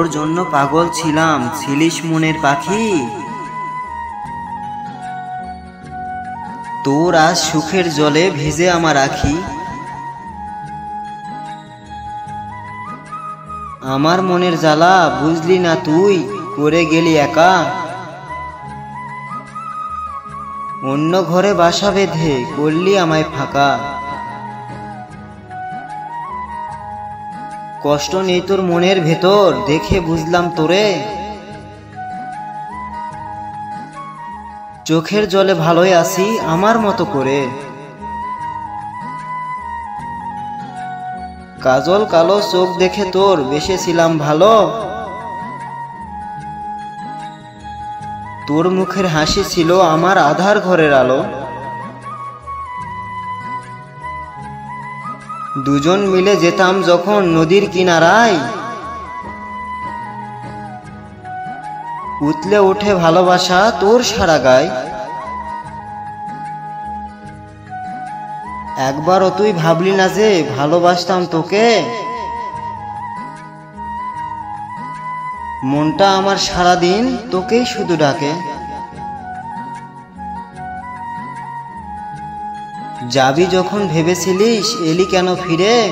জন্য পাগল ছিলাম, ছিলিস মনের পাখি। তোর আজ সুখের জলে ভিজে আমার আখি। আমার মনের জ্বালা বুঝলি না তুই, করে গেলি একা। অন্য ঘরে বাসা বেঁধে করলি আমায় ফাঁকা। কষ্ট নেই তোর মনের ভেতর, দেখে বুঝলাম তোরে। চোখের জলে ভালোই আছি আমার মতো করে। কাজল কালো চোখ দেখে তোর বেসেছিলাম ভালো। তোর মুখের হাসি ছিল আমার আধার ঘরের আলো। দুজন মিলে যেতাম যখন নদীর কিনারায়, উতলে ওঠে ভালোবাসা তোর সারা গায়। একবারও তুই ভাবলি না যে ভালোবাসতাম তোকে। মনটা আমার সারাদিন তোকেই শুধু ডাকে। যাবি যখন ভেবেছিলিস, এলি কেন ফিরে?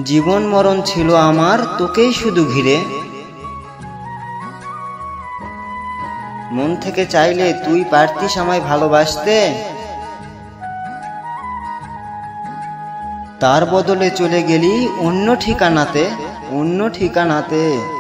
জীবন মরণ ছিল আমার তোকেই শুধু ঘিরে। মন থেকে চাইলে তুই পারতিস আমায় ভালোবাসতে, তার বদলে চলে গেলি অন্য ঠিকানাতে, অন্য ঠিকানাতে।